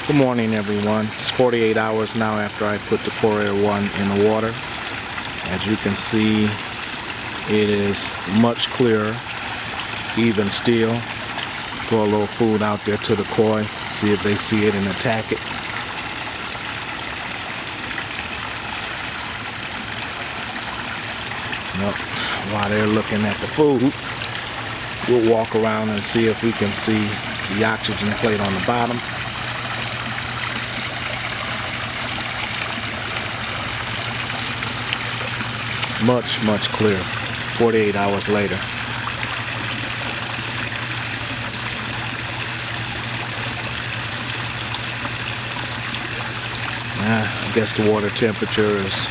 Good morning, everyone. It's 48 hours now after I put the KoiAir 1 in the water. As you can see, it is much clearer, even still. Throw a little food out there to the koi, see if they see it and attack it. Yep. While they're looking at the food, we'll walk around and see if we can see the oxygen plate on the bottom. Much clearer 48 hours later. I guess the water temperature is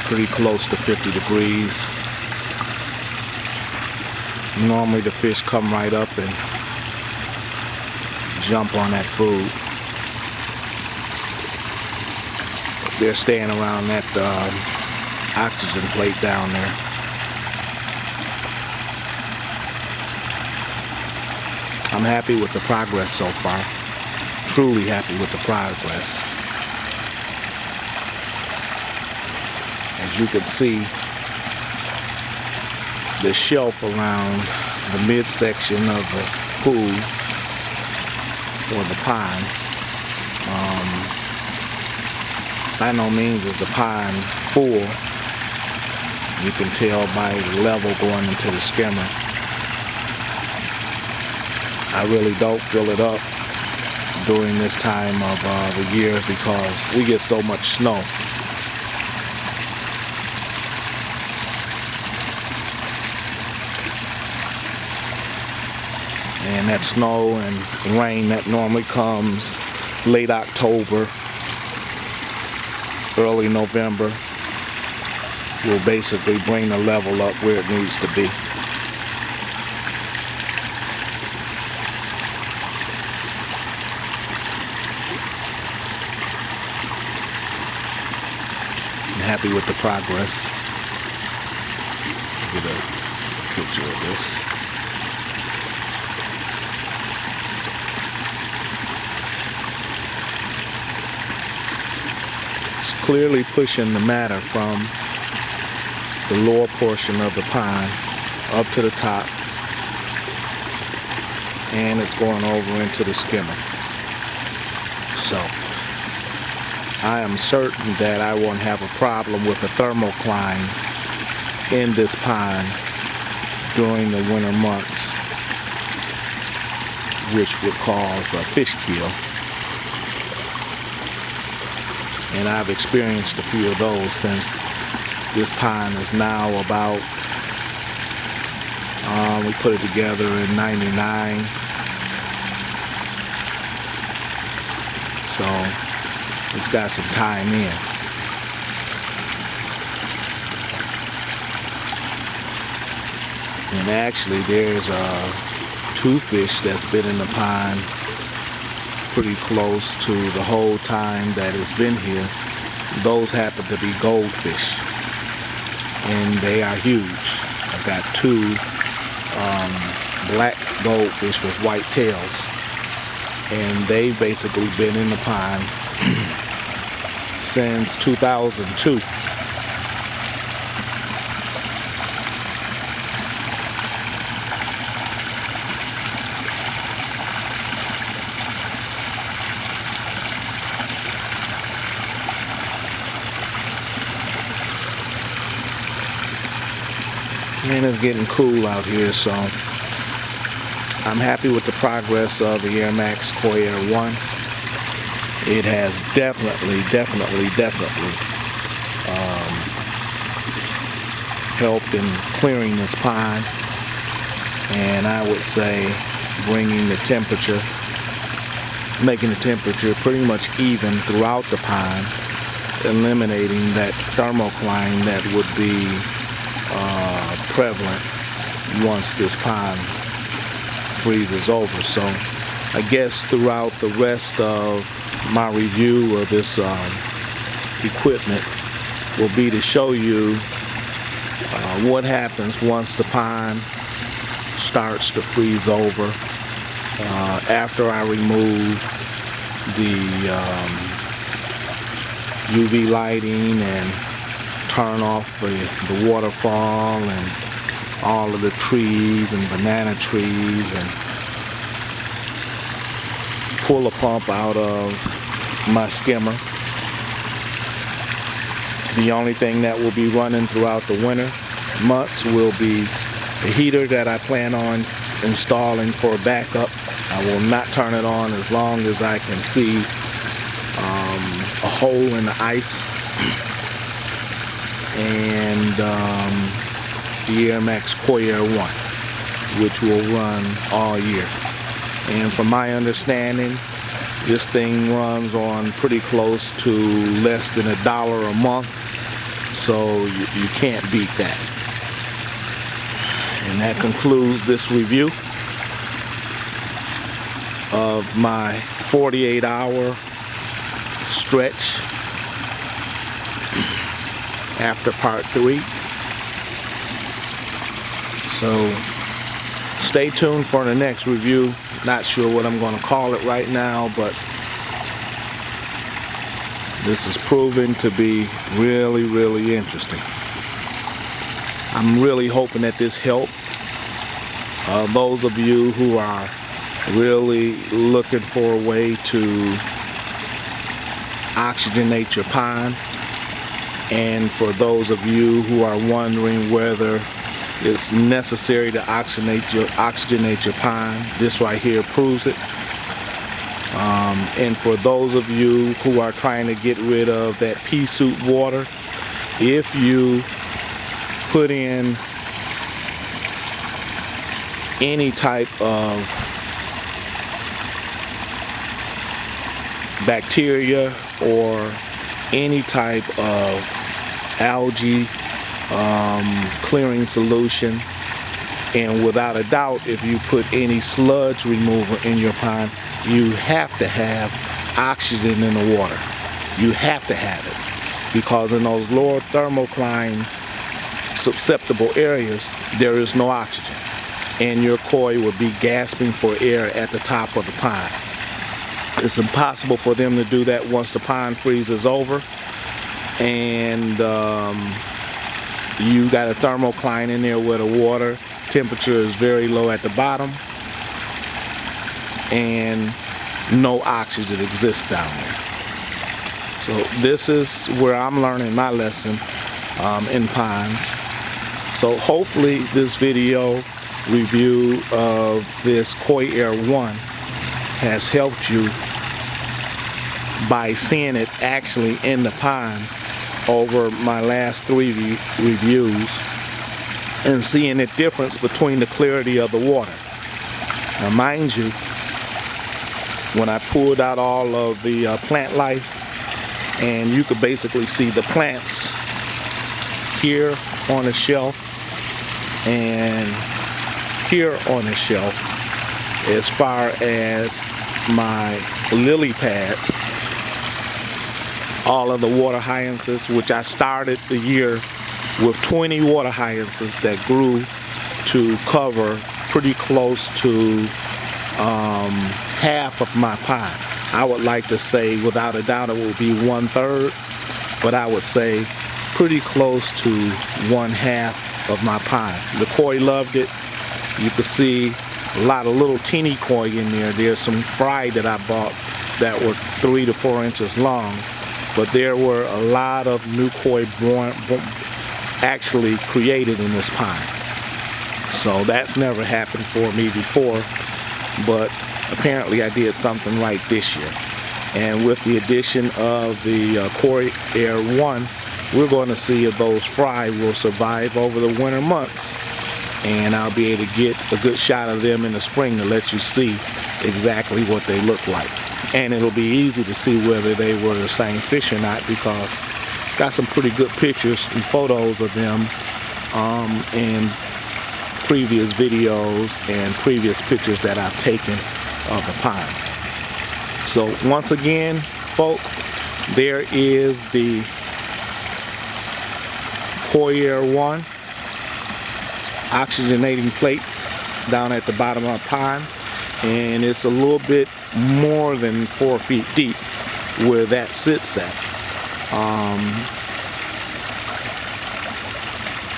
pretty close to 50 degrees. Normally the fish come right up and jump on that food. They're staying around that oxygen plate down there. I'm happy with the progress so far. Truly happy with the progress. As you can see, the shelf around the midsection of the pool or the pond, by no means is the pond full. You can tell by the level going into the skimmer. I really don't fill it up during this time of the year because we get so much snow. And that snow and rain that normally comes late October, early November, will basically bring the level up where it needs to be. I'm happy with the progress. Get a picture of this. It's clearly pushing the matter from the lower portion of the pond up to the top, and it's going over into the skimmer. So I am certain that I won't have a problem with a thermocline in this pond during the winter months, which would cause a fish kill. And I've experienced a few of those since this pond is now about, we put it together in '99. So it's got some time in. And actually there's two fish that's been in the pond pretty close to the whole time that it's been here. Those happen to be goldfish, and they are huge. I've got two black goldfish with white tails, and they've basically been in the pond since 2002. And it's getting cool out here, so I'm happy with the progress of the AirMax KoiAir 1. It has definitely helped in clearing this pond, and I would say bringing the temperature, making the temperature pretty much even throughout the pond, eliminating that thermocline that would be prevalent once this pond freezes over. So I guess throughout the rest of my review of this equipment will be to show you what happens once the pond starts to freeze over after I remove the UV lighting and turn off the waterfall and all of the trees and banana trees, and pull a pump out of my skimmer. The only thing that will be running throughout the winter months will be the heater that I plan on installing for backup. I will not turn it on as long as I can see a hole in the ice, and the Air Max KoiAir 1, which will run all year. And from my understanding, this thing runs on pretty close to less than $1 a month, so you can't beat that. And that concludes this review of my 48-hour stretch after part 3. So stay tuned for the next review. Not sure what I'm going to call it right now, but this is proving to be really, really interesting. I'm really hoping that this helped those of you who are really looking for a way to oxygenate your pond, and for those of you who are wondering whether it's necessary to oxygenate your pond, this right here proves it. And for those of you who are trying to get rid of that pea soup water, if you put in any type of bacteria or any type of algae clearing solution, and without a doubt, if you put any sludge remover in your pond, you have to have oxygen in the water. You have to have it, because in those lower thermocline susceptible areas, there is no oxygen, and your koi will be gasping for air at the top of the pond. It's impossible for them to do that once the pond freezes over, and you got a thermocline in there where the water temperature is very low at the bottom, and no oxygen exists down there. So this is where I'm learning my lesson in ponds. So hopefully this video review of this KoiAir 1 has helped you by seeing it actually in the pond over my last 3 reviews, and seeing the difference between the clarity of the water. Now mind you, when I pulled out all of the plant life, and you could basically see the plants here on the shelf and here on the shelf, as far as my lily pads, all of the water hyacinths, which I started the year with 20 water hyacinths that grew to cover pretty close to half of my pond. I would like to say, without a doubt, it will be 1/3, but I would say pretty close to 1/2 of my pond. The koi loved it. You can see a lot of little teeny koi in there. There's some fry that I bought that were 3 to 4 inches long, but there were a lot of new koi born, actually created in this pond. So that's never happened for me before, but apparently I did something right this year. And with the addition of the KoiAir 1, we're going to see if those fry will survive over the winter months, and I'll be able to get a good shot of them in the spring to let you see exactly what they look like. And it'll be easy to see whether they were the same fish or not, because I've got some pretty good pictures and photos of them in previous videos and previous pictures that I've taken of the pond. So once again, folks, there is the KoiAir 1 oxygenating plate down at the bottom of the pond, and it's a little bit more than 4 feet deep where that sits at.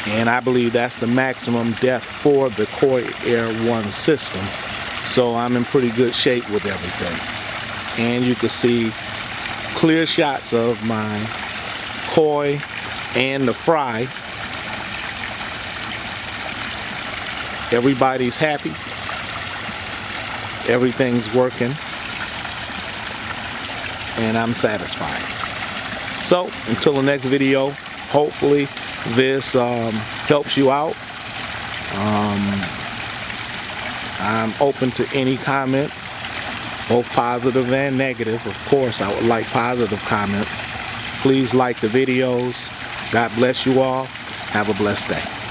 And I believe that's the maximum depth for the KoiAir 1 system. So I'm in pretty good shape with everything. And you can see clear shots of my koi and the fry. Everybody's happy. Everything's working. And I'm satisfied. So until the next video, hopefully this helps you out. I'm open to any comments, both positive and negative. Of course, I would like positive comments. Please like the videos. God bless you all. Have a blessed day.